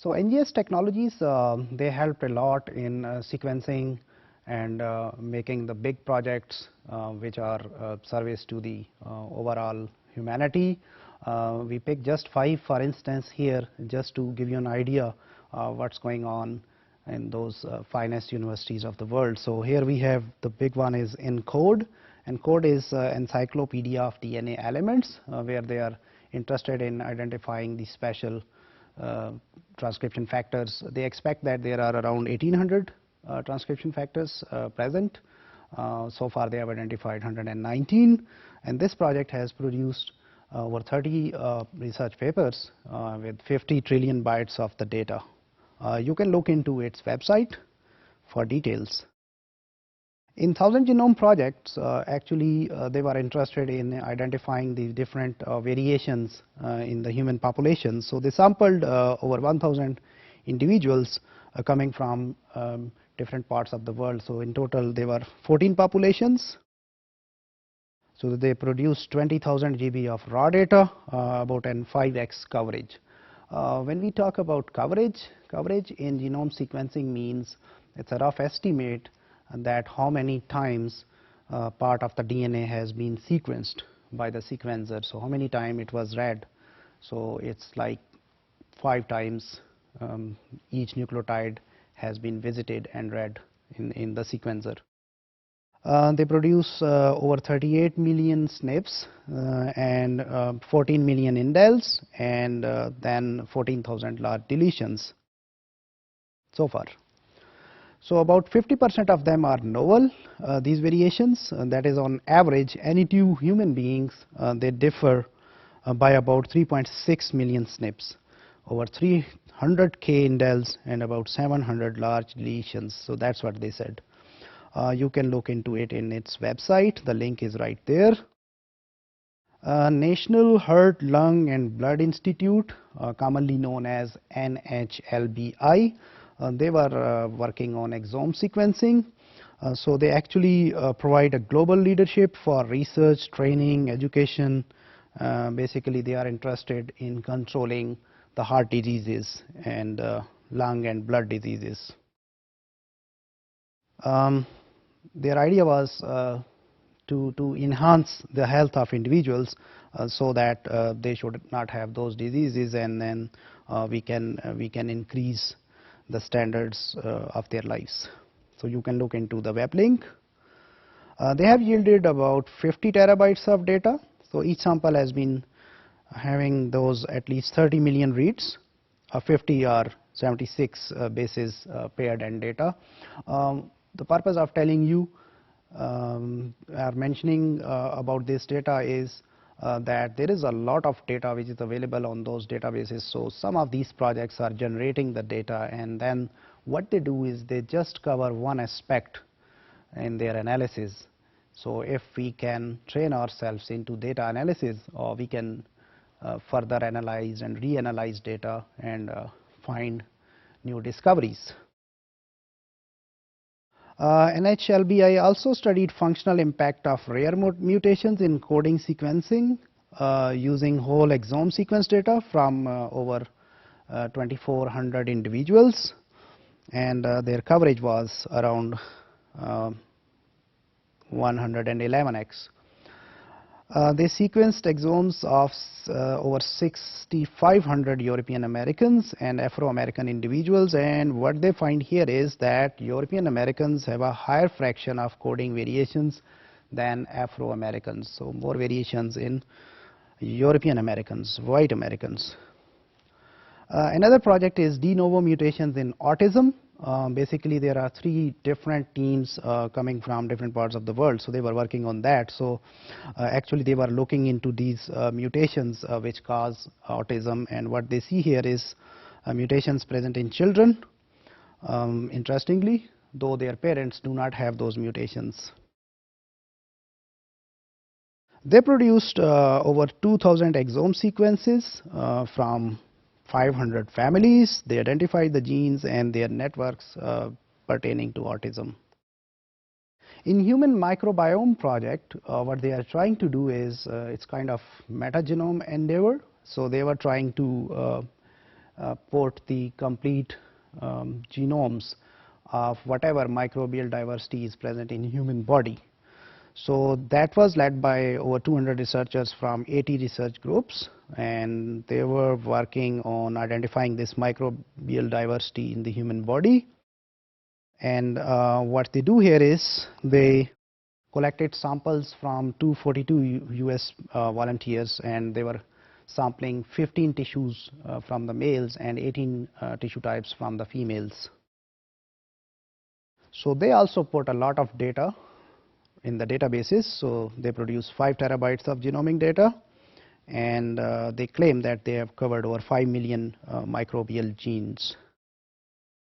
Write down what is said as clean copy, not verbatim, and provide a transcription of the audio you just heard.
So NGS technologies, they helped a lot in sequencing and making the big projects which are service to the overall humanity. We pick just 5 for instance here, just to give you an idea what's going on in those finest universities of the world. So here we have the big one is ENCODE. ENCODE is encyclopedia of DNA elements, where they are interested in identifying the special transcription factors. They expect that there are around 1800 transcription factors present. So far they have identified 119, and this project has produced over 30 research papers with 50 trillion bytes of the data. You can look into its website for details. In 1000 Genome projects, actually they were interested in identifying the different variations in the human population. So they sampled over 1000 individuals coming from different parts of the world. So in total there were 14 populations. So they produced 20,000 GB of raw data, about an 5x coverage. When we talk about coverage in genome sequencing means it's a rough estimate that how many times part of the DNA has been sequenced by the sequencer. So how many times it was read. So it's like 5 times each nucleotide has been visited and read in the sequencer. They produce over 38 million SNPs and 14 million indels, and then 14,000 large deletions so far. So about 50% of them are novel, these variations, that is on average any 2 human beings they differ by about 3.6 million SNPs, over 300k indels and about 700 large deletions. So that's what they said. You can look into it in its website, the link is right there. National Heart, Lung and Blood Institute, commonly known as NHLBI, they were working on exome sequencing. So they actually provide a global leadership for research, training, education. Basically they are interested in controlling the heart diseases and lung and blood diseases. Their idea was to enhance the health of individuals so that they should not have those diseases, and then we can increase the standards of their lives. So you can look into the web link. They have yielded about 50 terabytes of data. So each sample has been having those at least 30 million reads. 50 are 76 bases paired end data. The purpose of telling you or mentioning about this data is that there is a lot of data which is available on those databases. So some of these projects are generating the data, and then what they do is they just cover one aspect in their analysis. So if we can train ourselves into data analysis, or we can further analyze and reanalyze data and find new discoveries. NHLBI also studied functional impact of rare mutations in coding sequencing using whole exome sequence data from over 2,400 individuals, and their coverage was around 111x. They sequenced exomes of over 6,500 European Americans and Afro American individuals, and what they find here is that European Americans have a higher fraction of coding variations than Afro Americans, so more variations in European Americans, white Americans. Another project is de novo mutations in autism. Basically there are 3 different teams coming from different parts of the world, so they were working on that. So actually they were looking into these mutations which cause autism, and what they see here is mutations present in children, interestingly, though their parents do not have those mutations. They produced over 2,000 exome sequences from 500 families. They identified the genes and their networks pertaining to autism. In human microbiome project, what they are trying to do is it's kind of metagenome endeavor. So they were trying to put the complete genomes of whatever microbial diversity is present in human body. So that was led by over 200 researchers from 80 research groups, and they were working on identifying this microbial diversity in the human body. And what they do here is they collected samples from 242 US volunteers, and they were sampling 15 tissues from the males and 18 tissue types from the females. So they also put a lot of data in the databases. So they produce 5 terabytes of genomic data, and they claim that they have covered over 5 million microbial genes.